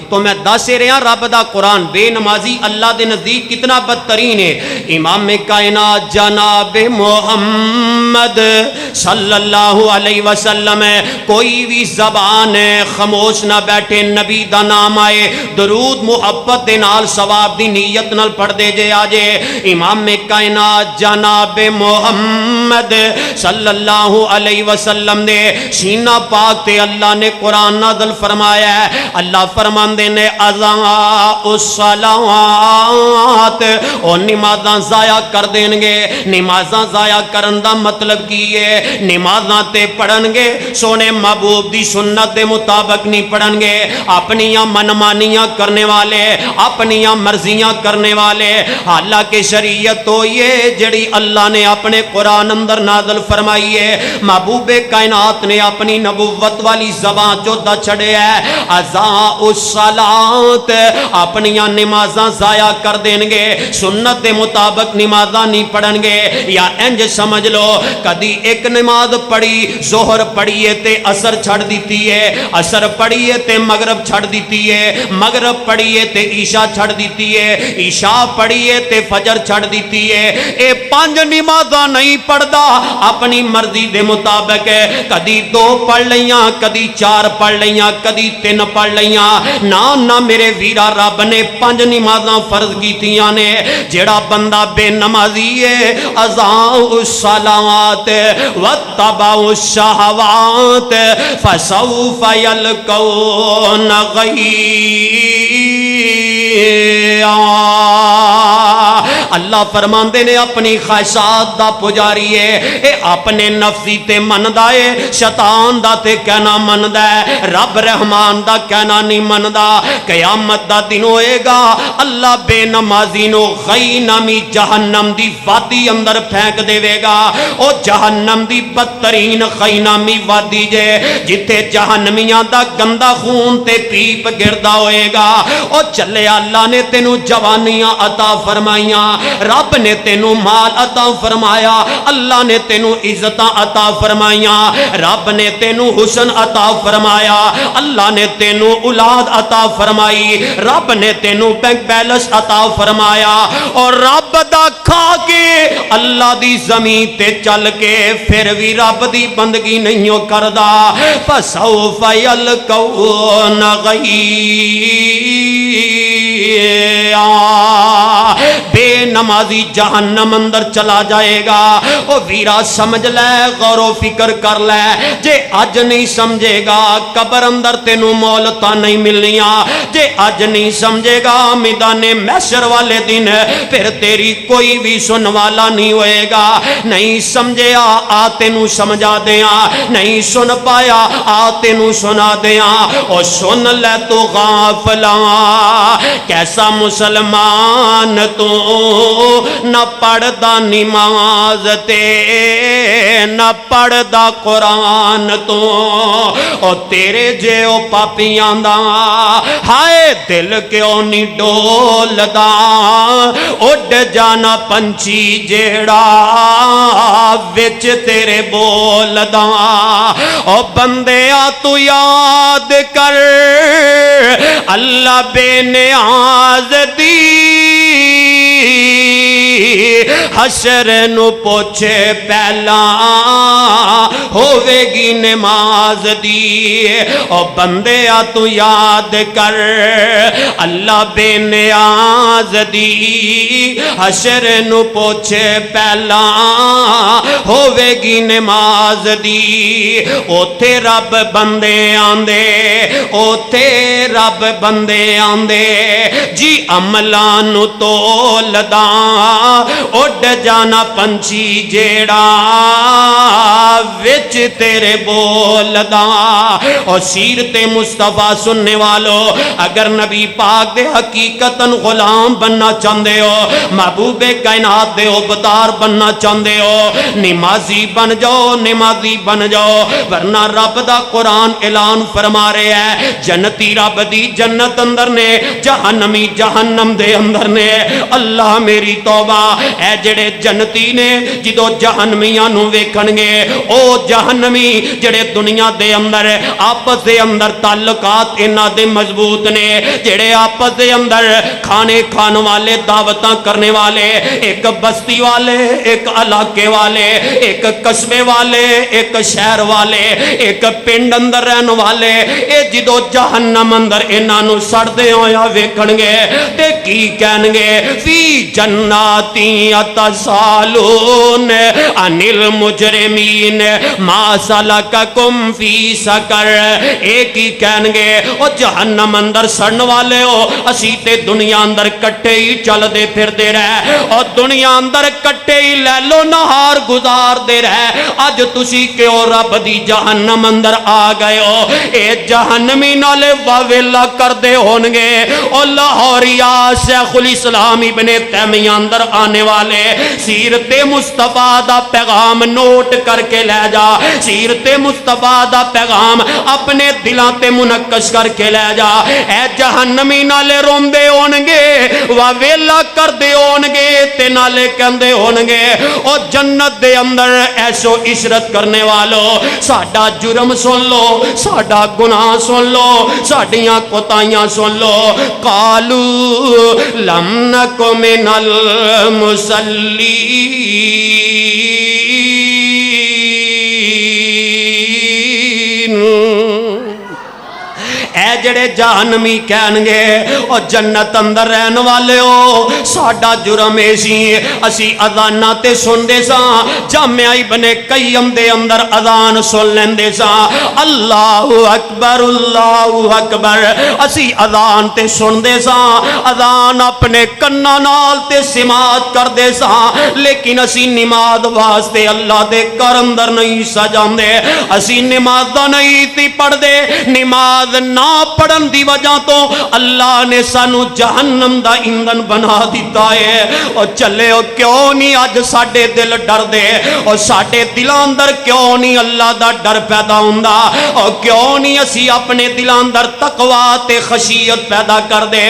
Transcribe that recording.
تو میں دس رہا رب دا قرآن بے نمازی اللہ دے نزدیک کتنا بدترین ہے. امام کائنات جناب محمد صلی اللہ علیہ وسلم ہے. کوئی بھی زبان ہے خاموش نہ بیٹھے, نبی دا نام آئے درود محبت دے نال ثواب دی نیت نال پڑھ دے جے آجے. امام کائنات جناب محمد صلی اللہ علیہ وسلم نے سینہ پاک تے اللہ نے قرآن نازل فرمایا ہے. اللہ فرماندے نے اضاء الصلاوات, اور نمازاں ضائع کر دیں گے. نمازاں ضائع کرن دا مطلب کی ہے نمازاں تے پڑھن گے سونے محبوب دی سنت دے مطابق نہیں پڑھن گے, اپنیاں منمانیاں کرنے والے, اپنیاں مرضیاں کرنے والے. حالانکہ شریعت تو یہ جڑی اللہ نے اپنے قرآن اندر نازل فرمائی ہے محبوب کائنات نے اپنی نبوت والی زبان جو دا چھڑے ہے اضاء الصلاۃ, اپنیاں نمازاں ضائع کر دیں گے, سنت دے مطابق نمازاں نہیں پڑھن گے. یا انج سمجھ لو کدی ایک نماز پڑھی ظہر پڑھیے تے عصر چھڑ دیتی ہے, عصر پڑھیے تے مغرب چھڑ دیتی ہے, مغرب پڑھیے تے عشاء چھڑ دیتی ہے, عشاء پڑھیے تے فجر چھڑ دیتی ہے. اے پانچ نمازاں نہیں پڑھدا اپنی مرضی دے مطابق ہے, کدی دو پڑھ لیاں کدی چار پڑھ لیاں کدی تین پڑھ لیاں. نہ میرے ویرا رب نے پانچ نمازاں فرض کیتیاں نے. جیڑا بندہ بے نمازی ہے اضاء الصلاوات واتبع الشہوات فسوف یلقون غیا. اللہ فرماندے نے اپنی خواہشات دا پجاری ہے, اے اپنے نفسی تے مندا ہے, شیطان دا تے کہنا مندا ہے, رب رحمان دا کہنا نہیں مندا. قیامت دا دن ہوئے گا اللہ بے نمازی نو غی نامی جہنم دی وادی اندر پھینک دے گا. او جہنم دی بدترین غی نامی وادی جے جتے جہنمیاں دا گندا خون تے پیپ گردا ہوئے گا. او چلے اللہ نے تینو جوانیاں عطا فرمائیاں, رب نے تینو مال عطا فرمایا, اللہ نے تینو عزتاں عطا فرمائیاں, رب نے تینو حسن عطا فرمایا, اللہ نے تینو اولاد عطا فرمائی, رب نے تینو بینک بیلنس عطا فرمایا. اور رب دا کھا کے اللہ دی زمین تے چل کے پھر بھی رب دی بندگی نہیں کردا فسوف یلقون غیا. بے نمازی جہنم اندر چلا جائے گا. او ویرا سمجھ لے, غور و فکر کر لے, جے اج نہیں سمجھے گا قبر اندر تینوں مولتاں نہیں ملنیاں, جے اج نہیں سمجھے گا میدان محشر والے دن پھر تیری کوئی بھی سن والا نہیں ہوئے گا. نہیں سمجھیا آ تینوں سمجھا دیاں, نہیں سن پایا آ تینوں سنا دیاں. او سن لے تو غافلاں کیسا مسلمان تو نہ پڑھدا نماز تے نہ پڑھدا قرآن تو. او تیرے جے او پاپیاں دا ہائے دل کیوں نہیں ڈولدا, اڈ جانا پنچھی جیڑا وچ تیرے بولدا. او بندیا تو یاد کر اللہ بے نیاز دی حشر نو پوچھے پہلا ہوے گی نماز دی. او بندیا تو یاد کر اللہ بے نیاز دی حشر نو پوچھے پہلا ہوے گی نماز دی. اوتھے رب بندے آندے, اوتھے رب بندے آندے جی عملاں نو تولدا اڈ جانا پنچھی جیڑا وچ تیرے بولدا. اور سیرت مصطفیٰ سننے والو اگر نبی پاک دے حقیقتاً غلام بننا چاہندے ہو, محبوب کائنات دے عبدار بننا چاہندے ہو, نمازی بن جاؤ, نمازی بن جاؤ. ورنہ رب دا قرآن اعلان فرما رہے ہے جنتی رب دی جنت اندر نے, جہنمی جہنم دے اندر نے. اللہ میری توبہ, اے جڑے جنتی نے جدو جہنمیاں نو ویکھنگے او جہنمی جڑے دنیا دے اندر آپس دے اندر تعلقات انہاں دے مضبوط نے جڑے آپس دے اندر کھانے کھان والے دعوتاں کرنے والے ایک بستی والے ایک علاقے والے ایک قصبے والے ایک شہر والے ایک پنڈ اندر رہن والے اے جدو جہنم اندر انہاں نو سڑدے ہویا ویکھنگے تے کی کہنگے فی جناتی یتسالون عن المجرمین ما سلککم فی سقر ایک ہی کہنگے او جہنم اندر سڑن والے ہو اسی تے دنیا اندر کٹے ہی چل دے پھر دے رہے اور دنیا اندر کٹے ہی لیلو نہار گزار دے رہے اج تسی کیوں رب دی جہنم اندر آ گئے ہو اے جہنمی نالے واویلا کر دے ہونگے او لاہوریا شیخ الاسلام ابن تیمیہ اندر آنے والے سیرت مصطفیٰ دا پیغام نوٹ کر کے لے جا سیرت مصطفیٰ دا پیغام اپنے دلان تے منقش کر کے لے جا اے جہنمی نالے روم دے ہونگے واویلا کر دے ہونگے تے نالے کندے ہونگے او جنت دے اندر ایسو عشرت کرنے والو ساڑا جرم سن لو ساڑا گناہ سن لو ساڑیاں کوتاہیاں سن لو قالو لم نکو من المصلین اے جڑے جہنمی کہنگے او جنت اندر رہن والے ہو ساڑا جرم ایسی اسی اذانہ تے سن دے ساں جامعہ ابن قیم دے اندر اذان سن لین دے ساں اللہ اکبر اسی اذان تے سن دے ساں اذان اپنے کنہ نال تے سماعت کر دے ساں لیکن اسی نماز واسطے اللہ دے کر اندر نہیں سجان دے اسی نماز دا نہیں تی پڑھ دے نماز نہ پڑھن دی وجہ تو اللہ نے سانو جہنم دا ایندھن بنا دیتا ہے اور چلے ہو کیوں نہیں آج ساڑے دل ڈر دے اور ساڑے دلان در کیوں نہیں اللہ دا ڈر پیدا ہوندہ اور کیوں نہیں اسی اپنے دلان در تقوی تے خشیت پیدا کر دے